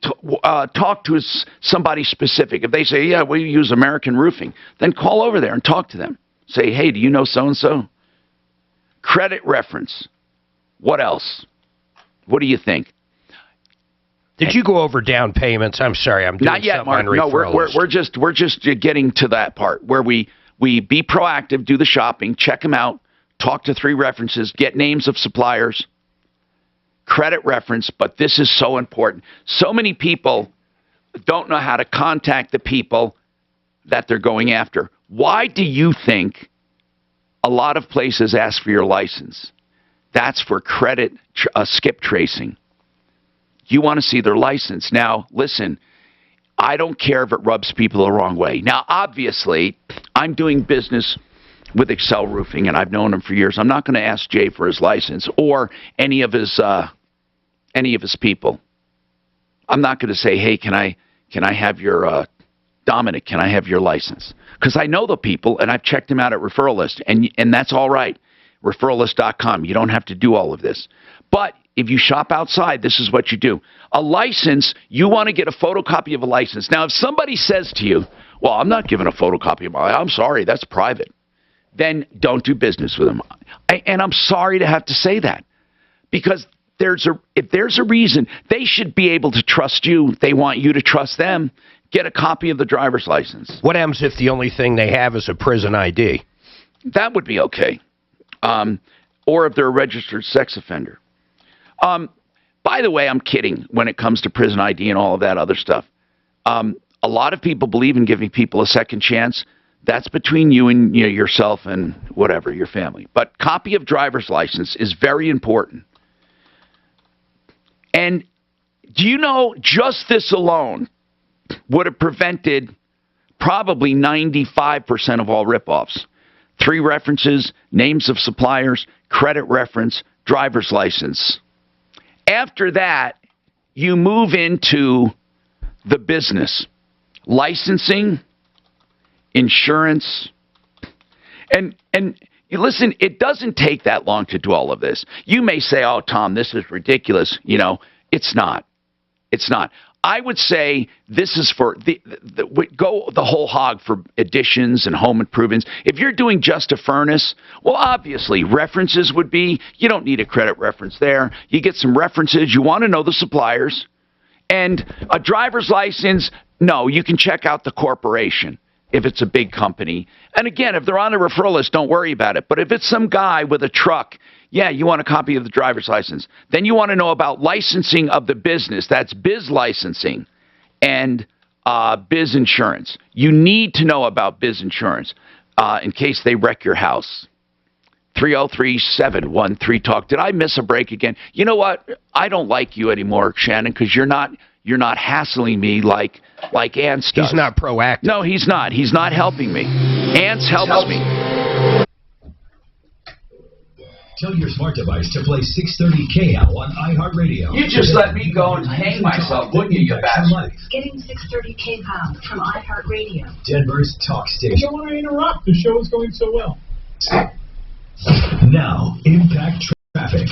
talk to somebody specific, if they say, yeah, we use American Roofing, then call over there and talk to them. Say, hey, do you know so-and-so? Credit reference. What else? What do you think? Did you go over down payments? I'm sorry, I'm doing not yet, Mark. No, we're just getting to that part where we be proactive, do the shopping, check them out, talk to 3 references, get names of suppliers, credit reference. But this is so important. So many people don't know how to contact the people that they're going after. Why do you think a lot of places ask for your license? That's for credit skip tracing. You want to see their license. Now, listen, I don't care if it rubs people the wrong way. Now, obviously, I'm doing business with Excel Roofing, and I've known him for years. I'm not going to ask Jay for his license or any of his people. I'm not going to say, hey, can I have your Dominic, can I have your license? Because I know the people, and I've checked them out at Referral List, and that's all right. Referralist.com. You don't have to do all of this. But if you shop outside, this is what you do. A license, you want to get a photocopy of a license. Now, if somebody says to you, well, I'm not giving a photocopy of my license. I'm sorry, that's private. Then don't do business with them. And I'm sorry to have to say that. Because if there's a reason, they should be able to trust you. They want you to trust them. Get a copy of the driver's license. What happens if the only thing they have is a prison ID? That would be okay. Or if they're a registered sex offender. By the way, I'm kidding when it comes to prison ID and all of that other stuff. A lot of people believe in giving people a second chance. That's between you and yourself and whatever, your family. But copy of driver's license is very important. And do you know, just this alone would have prevented probably 95% of all ripoffs. 3 references, names of suppliers, credit reference, driver's license. After that, you move into the business, licensing, insurance, and listen, it doesn't take that long to do all of this. You may say, oh, Tom, this is ridiculous. You know, it's not. It's not. I would say this is for go the whole hog for additions and home improvements. If you're doing just a furnace, well, obviously references would be, you don't need a credit reference there. You get some references. You want to know the suppliers. And a driver's license, no, you can check out the corporation if it's a big company. And again, if they're on the referral list, don't worry about it. But if it's some guy with a truck, yeah, you want a copy of the driver's license. Then you want to know about licensing of the business. That's biz licensing and biz insurance. You need to know about biz insurance in case they wreck your house. 303-713-TALK. Did I miss a break again? You know what? I don't like you anymore, Shannon, because you're not hassling me like Ants does. He's not proactive. No, he's not. He's not helping me. Ants helps me. Tell your smart device to play 630KL on iHeartRadio. You just let me go and hang myself, wouldn't you, you bastard? Getting 630KL from iHeartRadio. Denver's talk I station. don't want to interrupt. The show is going so well. Now, Impact Traffic.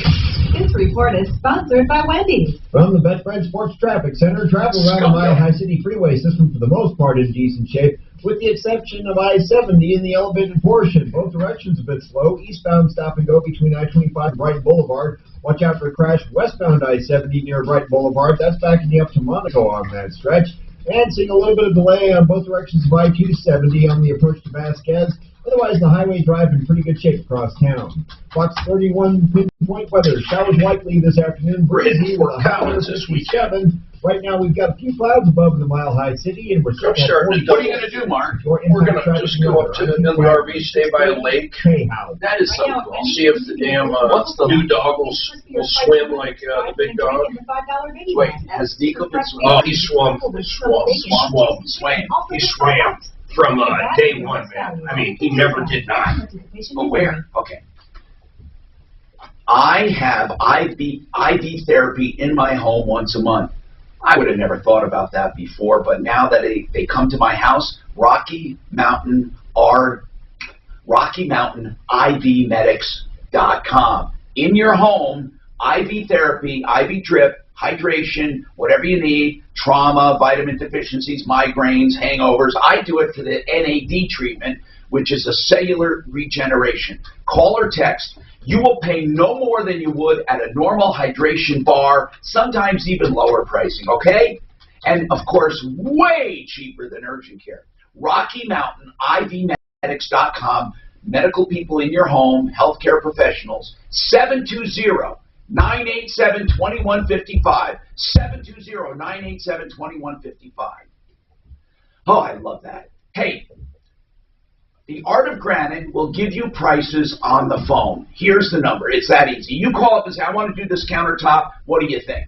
This report is sponsored by Wendy's. From the Betfred Sports Traffic Center, travel around the Mile High City Freeway system for the most part in decent shape, with the exception of I-70 in the elevated portion. Both directions a bit slow. Eastbound stop and go between I-25 and Brighton Boulevard. Watch out for a crash westbound I-70 near Brighton Boulevard. That's backing you up to Monaco on that stretch. And seeing a little bit of delay on both directions of I-270 on the approach to Vasquez. Otherwise, the highway drive in pretty good shape across town. Fox 31 pinpoint weather. Showers likely this afternoon. Breezy with a high of 57. Right now, we've got a few clouds above the Mile High City, and we're starting at 40. What are you going to do, Mark? We're going to just go up to the RV, stay by a lake. That is so cool. See if the damn new dog will swim like the big dog. Wait, has Nico been swimming? Oh, he swam. He swam from day one, man. I mean, he never did not. But where? Okay. I have IV therapy in my home once a month. I would have never thought about that before, but now that they come to my house, RockyMountainIVmedics.com. In your home, IV therapy, IV drip, hydration, whatever you need, trauma, vitamin deficiencies, migraines, hangovers. I do it for the NAD treatment, which is a cellular regeneration. Call or text. You will pay no more than you would at a normal hydration bar, sometimes even lower pricing, okay? And, of course, way cheaper than urgent care. RockyMountainIVmedics.com. Medical people in your home, healthcare professionals, 720-987-2155. 720-987-2155. Oh, I love that. Hey, the Art of Granite will give you prices on the phone. Here's the number. It's that easy. You call up and say, I want to do this countertop. What do you think?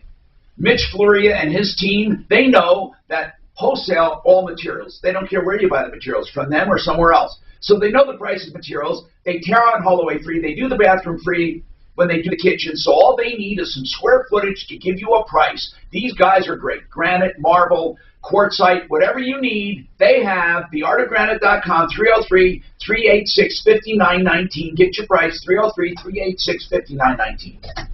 Mitch Floria and his team, they know that wholesale all materials. They don't care where you buy the materials, from them or somewhere else. So they know the price of materials. They tear out Holloway free. They do the bathroom free when they do the kitchen. So all they need is some square footage to give you a price. These guys are great. Granite, marble, quartzite, whatever you need, they have. TheArtofGranite.com, 303-386-5919. Get your price, 303-386-5919.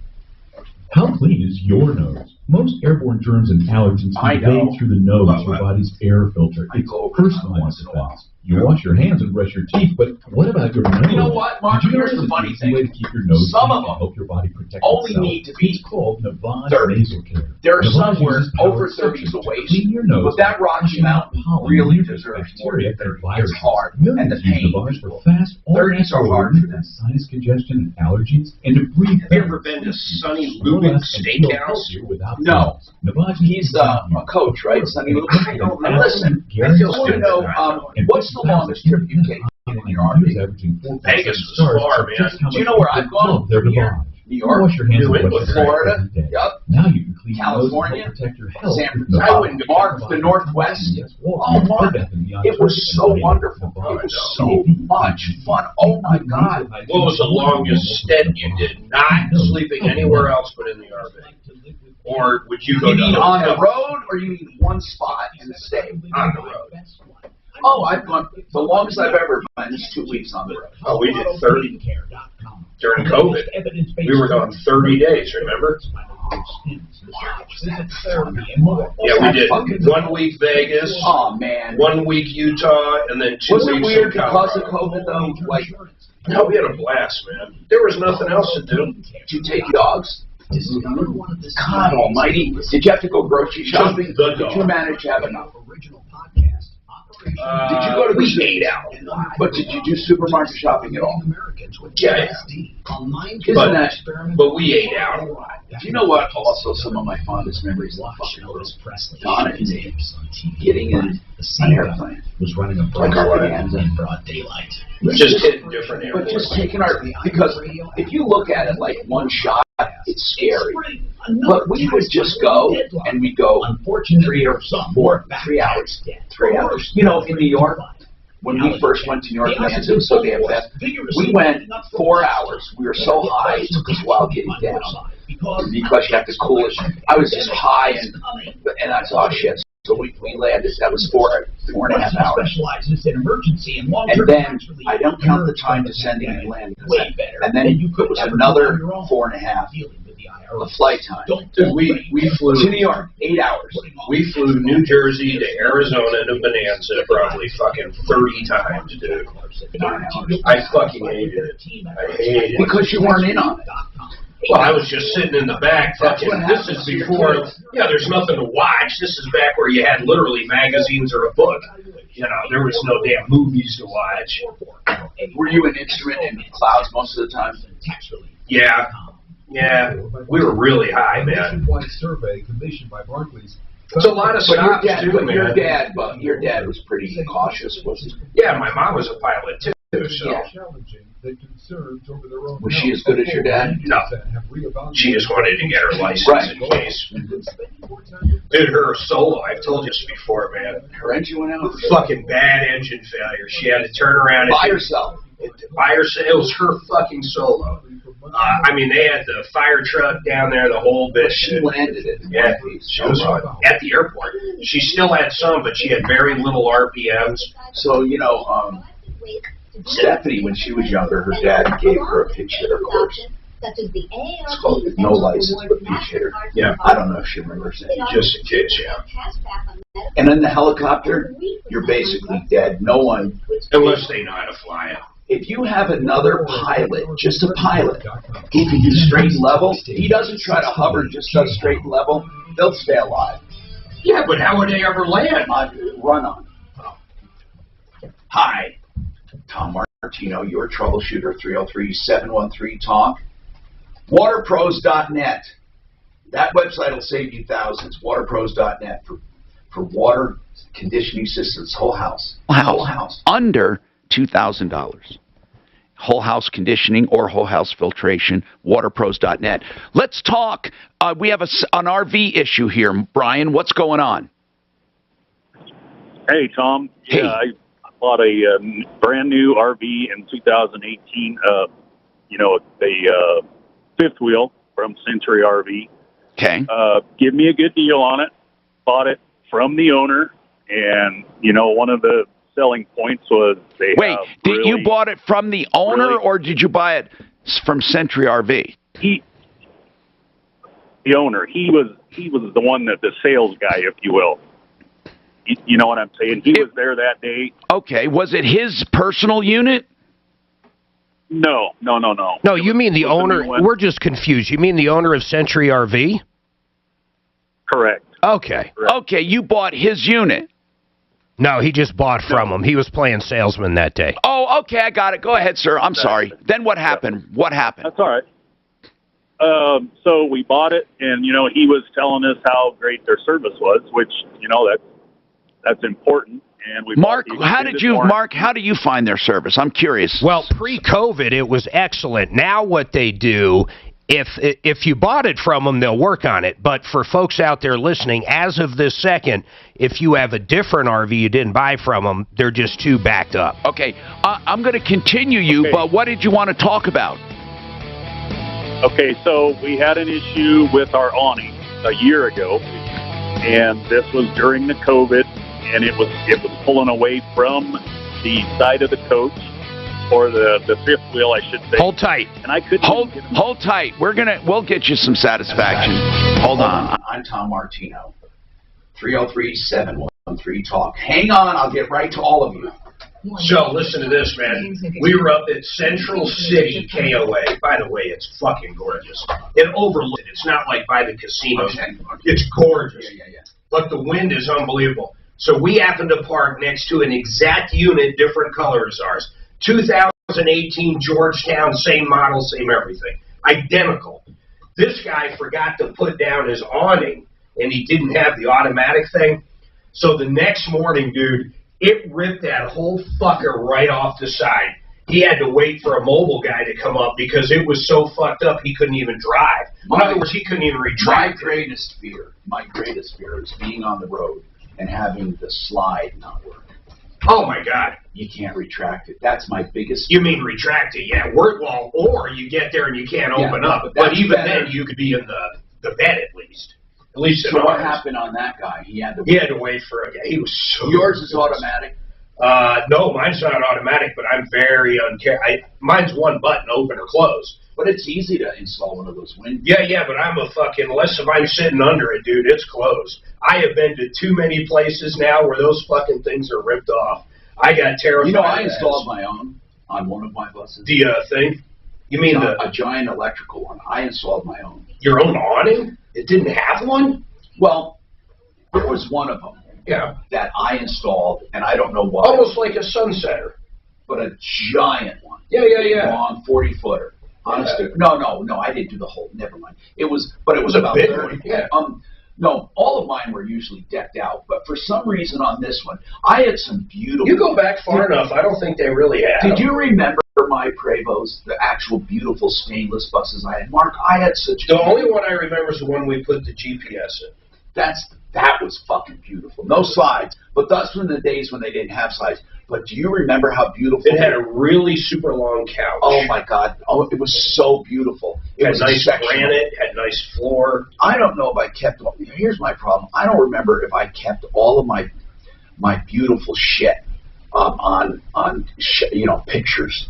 How clean is your nose? Most airborne germs and allergens invade through the nose, your body's air filter. It's personalized defense. You wash your hands and brush your teeth, but what about your nose? You know what, Mark? Here's the funny thing. Way to keep your nose some of them help your body protect only itself. need to be It's called Navage 30. nasal care. There are Navage some where uses over powered 30 is the suction to waist, clean your nose, but that Rocky Mountain really deserves more than 30. It's hard, and the pain. Navage for fast, 30s are hard for them. sinus congestion and allergies, and to breathe. Have you ever been to Sonny Lubbock's Steakhouse? No. He's a coach, right? Sonny Luke. Now listen, I just want to know, what's the longest trip you've taken in your RV? Vegas was far, man. Do you know where I've gone? New York, Wash your hands New and England, brush your teeth Florida, every day. yep. Now you can clean California, your nose and protect your health. San with no Francisco, I went to Mark, the Northwest. Oh, Mark, it was so wonderful. It was so much fun. Oh, my God. What was the longest stint you did not sleeping anywhere else but in the RV? Or would you go You mean to on the road, or you mean one spot and stay? On the road. Oh, I've gone, the longest I've ever been is 2 weeks on the road. Oh, we did 30 during COVID. We were gone 30 days, remember? Yeah, we did 1 week Vegas. Oh, man. 1 week Utah, and then 2 Was weeks it weird in because of Colorado. COVID, though? Like, No, we had a blast, man. There was nothing else to do. did you take dogs? God almighty. Did you have to go grocery shopping? The Did you manage to have enough? Did you Uh, go to the we ate out. But did you do supermarket shopping at all? Yeah, Isn't that? but we ate out a lot. Do you know what? Also, some of my fondest memories of fucking Donna and Dave getting in an airplane. Was running a Like our fans. in broad daylight. Just hitting different But airports. just taking our, because if you look at it like one shot, it's scary. But we would just go, and we'd go 3 or 4 hours. 3 hours. You know, in New York, when we first went to New York, man, it was so damn fast. We went 4 hours. We were so high, it took us a while getting down. Because you have to cool it. I was just high, and I thought, oh, shit. So we landed. That was 4.5 hours. Specializes in emergency and And then I don't count the time descending and landing. And then it was another 4.5 of flight time. Dude, we flew To New York, 8 hours. We flew New Jersey to Arizona to Bonanza probably fucking 30 times, dude. I fucking hated it. I hated it. Because you weren't in on it. Well, I was just sitting in the back. Fucking, this is before. Yeah, there's nothing to watch. This is back where you had literally magazines or a book. You know, there was no damn movies to watch. Were you an instrument in clouds most of the time? Yeah, yeah. We were really high, man. Nationwide survey commissioned by Barclays. It's a lot of stops too, man. Your dad was pretty cautious, wasn't he? Yeah, my mom was a pilot too. So. Yeah. Was she as good as your dad? No. She just wanted to get her license Right. in case. Dude, her solo, I've told you this before, man. Her engine went out? Fucking bad engine failure. She had to turn around and By herself. By herself. It was her fucking solo. I mean, they had the fire truck down there, the whole bit. She landed it. Yeah, she was at the airport. She still had some, but she had very little RPMs. So, you know, Stephanie, when she was younger, her dad gave her a pitch hitter course. It's called No License, but Pitch Hitter. Yeah. I don't know if she remembers it. Just in case, yeah. And in the helicopter, you're basically dead. No one. Unless they know how to fly it. If you have another pilot, just a pilot, who can do straight and level, he doesn't try to hover, just does straight and level, they'll stay alive. Yeah, but how would they ever land? Run on. Hi. Tom Martino, your troubleshooter, 303-713-TALK. Waterpros.net. That website will save you thousands. Waterpros.net for water conditioning systems, whole house. Whole house. Under $2,000. Whole house conditioning or whole house filtration, waterpros.net. Let's talk. We have an RV issue here. Brian, what's going on? Hey, Tom. Hey. Yeah, I bought a brand new RV in 2018. A fifth wheel from Century RV. Okay. Give me a good deal on it. Bought it from the owner, and one of the selling points was they Wait, have did really, you bought it from the owner or did you buy it from Century RV? The owner. He was the one that the sales guy, if you will. You know what I'm saying? He was there that day. Okay. Was it his personal unit? No. No, you mean the owner. We're just confused. You mean the owner of Century RV? Correct. Okay. Correct. Okay, you bought his unit. No, he just bought from him. He was playing salesman that day. Oh, okay, I got it. Go ahead, sir. I'm sorry. Then what happened? What happened? That's all right. So we bought it, and he was telling us how great their service was, which that's important. And we Mark, how do you find their service? I'm curious. Well, pre-COVID, it was excellent. Now what they do if you bought it from them, they'll work on it. But for folks out there listening, as of this second, if you have a different RV you didn't buy from them, they're just too backed up. Okay, I'm going to continue you, but what did you want to talk about? Okay, so we had an issue with our awning a year ago, and this was during the COVID, and it was pulling away from the side of the coach, or the fifth wheel, I should say. Hold tight. And I couldn't hold tight. We'll get you some satisfaction. Hold on. I'm Tom Martino. 303-713-TALK. Hang on, I'll get right to all of you. So, listen to this, man. We were up at Central City, KOA. By the way, it's fucking gorgeous. It overlooks it. It's not like by the casino. Okay. It's gorgeous. But the wind is unbelievable. So we happened to park next to an exact unit, different color as ours. 2018 Georgetown, same model, same everything. Identical. This guy forgot to put down his awning, and he didn't have the automatic thing. So the next morning, dude, it ripped that whole fucker right off the side. He had to wait for a mobile guy to come up because it was so fucked up he couldn't even drive. In other words, he couldn't even retract. My greatest fear is being on the road and having the slide not work. Oh my God. You can't retract it. That's my biggest fear. You mean retract it, yeah. Well, or you get there and you can't open up. But even then, you could be in the bed at least. At least so what happened on that guy? He had to wait for a guy. He was so Yours is automatic? No, mine's not automatic, but I'm very mine's one button, open or close. But it's easy to install one of those windows. Yeah, but I'm a fucking, unless if I'm sitting under it, dude, it's closed. I have been to too many places now where those fucking things are ripped off. I got terrified. You know, I installed my own on one of my buses. The thing? You mean a giant electrical one. I installed my own. Your own awning? It didn't have one? Well, there was one of them. Yeah. That I installed, and I don't know why. Almost like a sunsetter. But a giant one. Yeah. Long 40-footer. Honestly, no, I didn't do the whole. Never mind. It was about big 30. One. Yeah. No, all of mine were usually decked out, but for some reason on this one, I had some beautiful. You go back far enough, I don't think they really had. Did you remember my Prevos, the actual beautiful stainless buses I had? Mark, I had such. The only one I remember is the one we put the GPS in. That was fucking beautiful. No slides, but those were the days when they didn't have slides. But do you remember how beautiful it had? A really super long couch. Oh my God! Oh, it was so beautiful. It had nice granite, had nice floor. I don't know if I kept. Here's my problem. I don't remember if I kept all of my beautiful shit on pictures,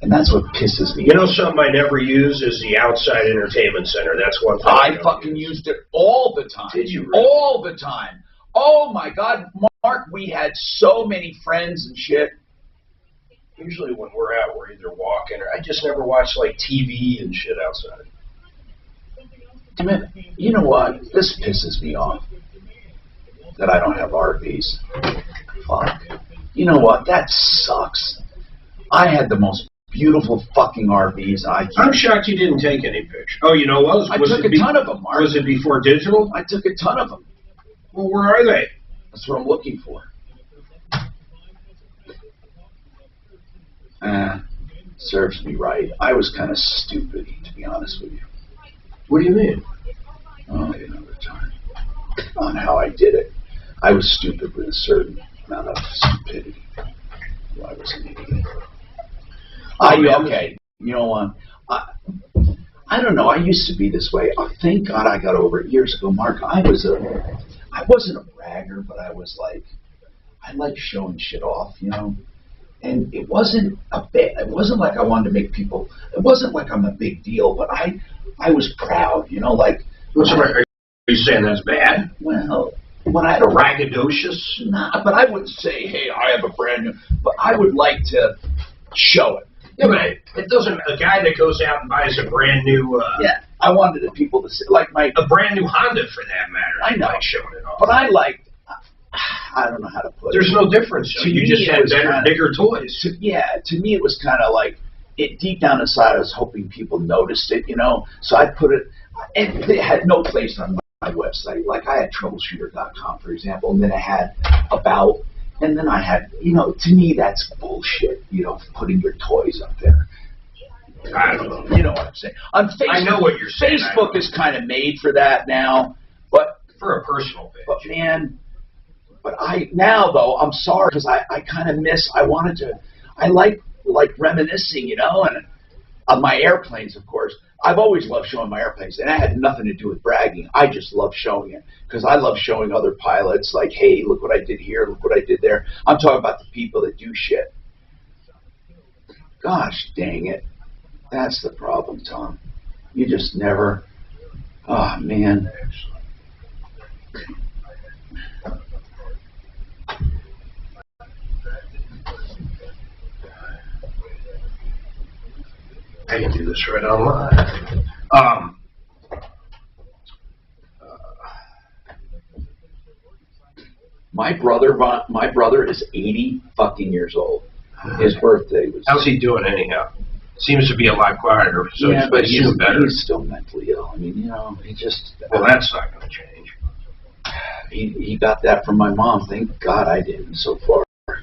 and that's what pisses me. You know, something I never use is the outside entertainment center. That's one thing I fucking used it all the time. Did you? Really? All the time. Oh my God, Mark, we had so many friends and shit. Usually when we're out, we're either walking or I just never watch like TV and shit outside. I mean, you know what? This pisses me off that I don't have RVs. Fuck. You know what? That sucks. I had the most beautiful fucking RVs. I'm shocked you didn't take any pictures. Oh, you know what? I took a ton of them, Mark. Was it before digital? I took a ton of them. Well, where are they? That's what I'm looking for. Serves me right. I was kind of stupid, to be honest with you. What do you mean? Oh, another time. On how I did it. I was stupid with a certain amount of stupidity. Well, I was an idiot. Okay, you know what? I don't know. I used to be this way. Thank God I got over it years ago, Mark. I wasn't a bragger, but I was like, I like showing shit off, you know. And it wasn't it wasn't like I wanted to make people. It wasn't like I'm a big deal, but I was proud, you know. Like, are you saying that's bad? Well, when I had a braggadocious, nah, but I wouldn't say, hey, I have a brand new. But I would like to show it. Yeah, but it doesn't. A guy that goes out and buys a brand new. Yeah, I wanted the people to see, like a brand new Honda for that matter. I know, like showing it off. But I liked. I don't know how to put it. There's no difference. You just had bigger toys. To me, it was kind of like deep down inside. I was hoping people noticed it, you know. So I put it, and it had no place on my website. Like I had Troubleshooter.com, for example, and then I had About. And then I had, you know, to me that's bullshit, you know, putting your toys up there. I don't know. You know what I'm saying? On Facebook, I know what you're saying. Facebook is kind of made for that now, but for a personal page. But man, now though, I'm sorry because I kind of miss. I like reminiscing, you know, and on my airplanes, of course. I've always loved showing my airplanes, and that had nothing to do with bragging. I just love showing it because I love showing other pilots, like, hey, look what I did here, look what I did there. I'm talking about the people that do shit. Gosh dang it. That's the problem, Tom. You just never... Oh, man. I can do this right online. My brother is 80 fucking years old. His birthday was... How's he doing anyhow? Seems to be a lot quieter, so yeah, but he's better. He's still mentally ill. I mean, you know, he just... Well, that's not going to change. He got that from my mom. Thank God I didn't so far.